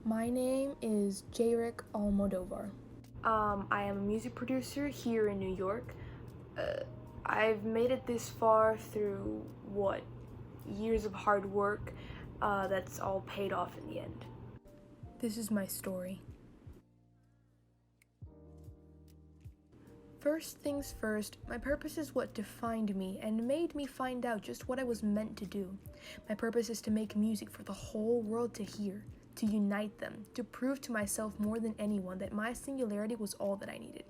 My name is Jayrick Almodovar. I am a music producer here in New York. I've made it this far through, years of hard work that's all paid off in the end. This is my story. First things first, my purpose is what defined me and made me find out just what I was meant to do. My purpose is to make music for the whole world to hear, to unite them, to prove to myself more than anyone that my singularity was all that I needed.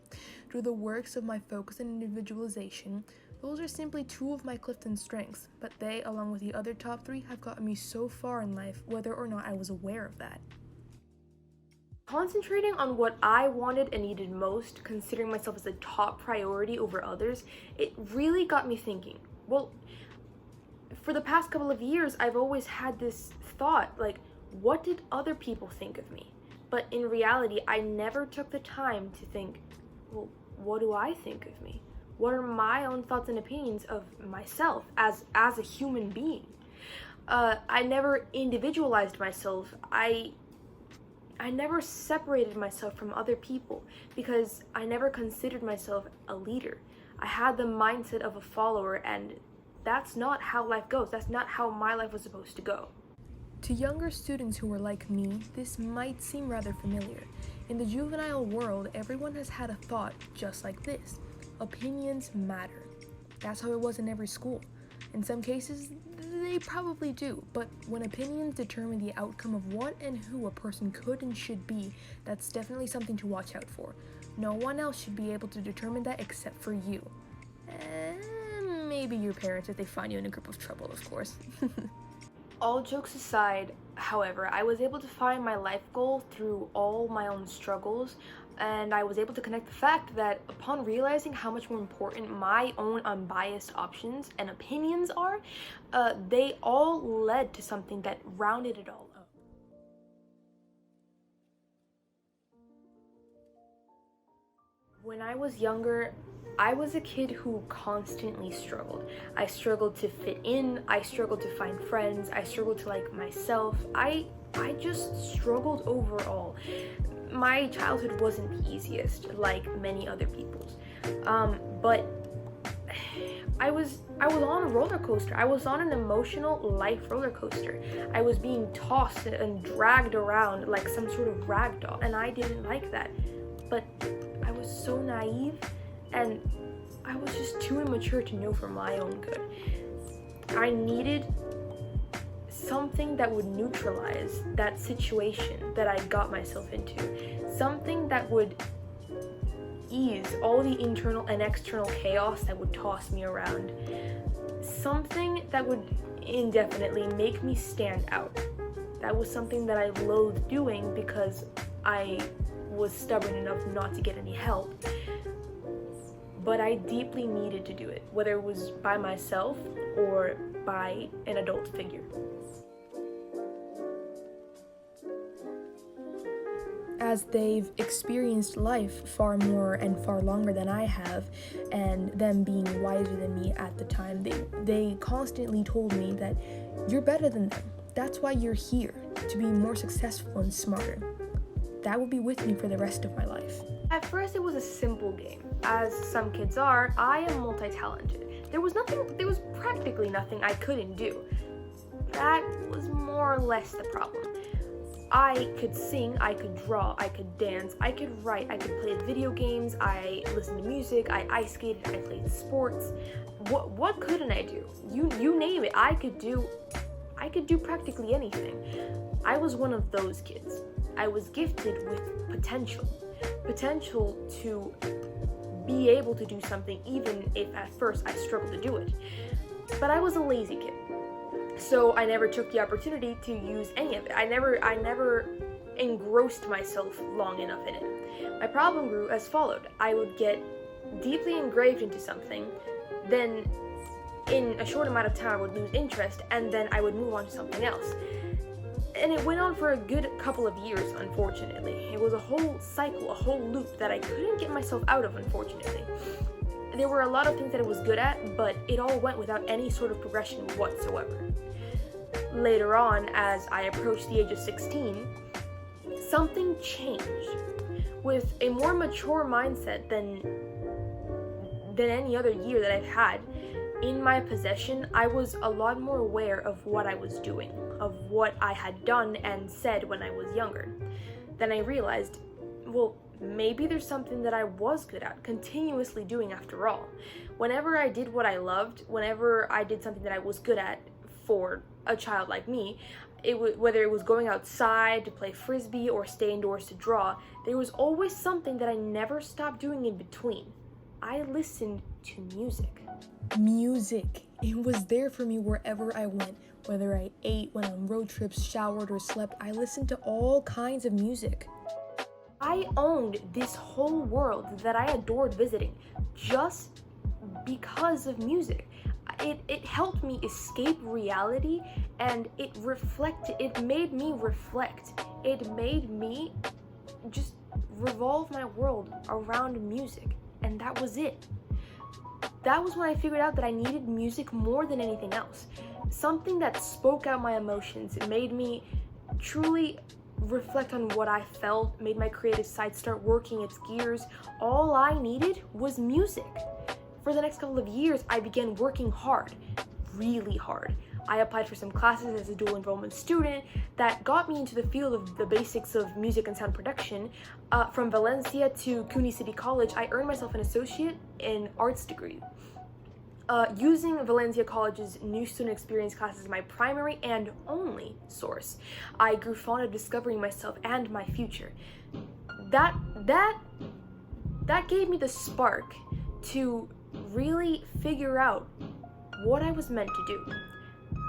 Through the works of my focus and individualization, those are simply two of my Clifton strengths, but they, along with the other top three, have gotten me so far in life, whether or not I was aware of that. Concentrating on what I wanted and needed most, considering myself as a top priority over others, it really got me thinking. Well, for the past couple of years, I've always had this thought, what did other people think of me? But in reality, I never took the time to think, well, what do I think of me? What are my own thoughts and opinions of myself as a human being? I never individualized myself. I never separated myself from other people because I never considered myself a leader. I had the mindset of a follower, and that's not how life goes. That's not how my life was supposed to go. To younger students who were like me, this might seem rather familiar. In the juvenile world, everyone has had a thought just like this. Opinions matter. That's how it was in every school. In some cases, they probably do, but when opinions determine the outcome of what and who a person could and should be, that's definitely something to watch out for. No one else should be able to determine that except for you. And maybe your parents if they find you in a grip of trouble, of course. All jokes aside, however, I was able to find my life goal through all my own struggles, and I was able to connect the fact that upon realizing how much more important my own unbiased options and opinions are, they all led to something that rounded it all up. When I was younger, I was a kid who constantly struggled. I struggled to fit in, I struggled to find friends, I struggled to like myself. I just struggled overall. My childhood wasn't the easiest, like many other people's. But I was on a roller coaster. I was on an emotional life roller coaster. I was being tossed and dragged around like some sort of rag doll, and I didn't like that. But I was so naive, and I was just too immature to know for my own good. I needed something that would neutralize that situation that I got myself into. Something that would ease all the internal and external chaos that would toss me around. Something that would indefinitely make me stand out. That was something that I loathed doing because I was stubborn enough not to get any help. But I deeply needed to do it, whether it was by myself or by an adult figure. As they've experienced life far more and far longer than I have, and them being wiser than me at the time, they constantly told me that you're better than them. That's why you're here, to be more successful and smarter. That will be with me for the rest of my life. At first, it was a simple game. As some kids are, I am multi-talented. There was practically nothing I couldn't do. That was more or less the problem. I could sing, I could draw, I could dance, I could write, I could play video games, I listened to music, I ice skated, I played sports. What couldn't I do? You name it, I could do practically anything. I was one of those kids. I was gifted with potential to be able to do something even if at first I struggled to do it. But I was a lazy kid. So I never took the opportunity to use any of it. I never engrossed myself long enough in it. My problem grew as followed. I would get deeply engraved into something, then in a short amount of time I would lose interest, and then I would move on to something else. And it went on for a good couple of years, unfortunately. It was a whole cycle, a whole loop that I couldn't get myself out of, unfortunately. There were a lot of things that I was good at, but it all went without any sort of progression whatsoever. Later on, as I approached the age of 16, something changed. With a more mature mindset than any other year that I've had in my possession, I was a lot more aware of what I was doing, of what I had done and said when I was younger. Then I realized, well, maybe there's something that I was good at, continuously doing after all. Whenever I did what I loved, whenever I did something that I was good at for a child like me, whether it was going outside to play frisbee or stay indoors to draw, there was always something that I never stopped doing in between. I listened to music. Music. It was there for me wherever I went. Whether I ate, went on road trips, showered, or slept, I listened to all kinds of music. I owned this whole world that I adored visiting just because of music. It helped me escape reality, and it made me reflect. It made me just revolve my world around music, and that was it. That was when I figured out that I needed music more than anything else. Something that spoke out my emotions. It made me truly reflect on what I felt, made my creative side start working its gears. All I needed was music. For the next couple of years, I began working hard, really hard. I applied for some classes as a dual enrollment student that got me into the field of the basics of music and sound production. From Valencia to CUNY City College, I earned myself an associate in arts degree. Using Valencia College's new student experience class as my primary and only source, I grew fond of discovering myself and my future. That gave me the spark to really figure out what I was meant to do.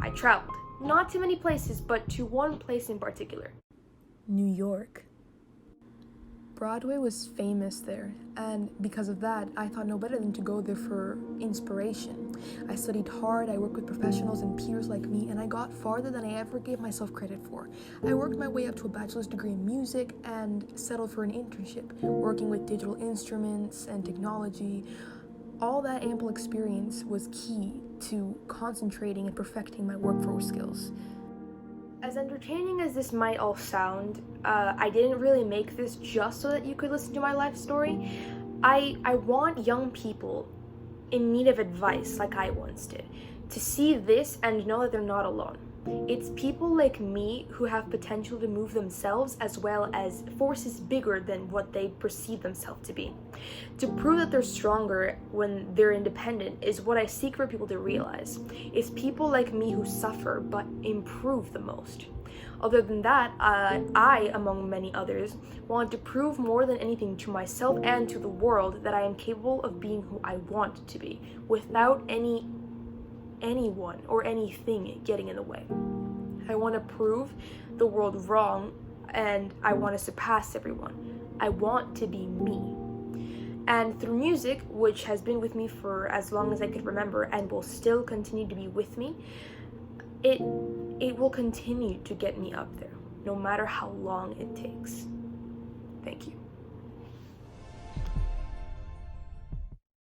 I traveled, not to many places, but to one place in particular. New York. Broadway was famous there, and because of that, I thought no better than to go there for inspiration. I studied hard, I worked with professionals and peers like me, and I got farther than I ever gave myself credit for. I worked my way up to a bachelor's degree in music and settled for an internship, working with digital instruments and technology. All that ample experience was key to concentrating and perfecting my workforce skills. As entertaining as this might all sound, I didn't really make this just so that you could listen to my life story. I want young people in need of advice, like I once did, to see this and know that they're not alone. It's people like me who have potential to move themselves as well as forces bigger than what they perceive themselves to be. To prove that they're stronger when they're independent is what I seek for people to realize. It's people like me who suffer but improve the most. Other than that, I, among many others, want to prove more than anything to myself and to the world that I am capable of being who I want to be, without anyone or anything getting in the way. I want to prove the world wrong, and I want to surpass everyone. I want to be me. And through music, which has been with me for as long as I could remember and will still continue to be with me, it will continue to get me up there, no matter how long it takes. Thank you.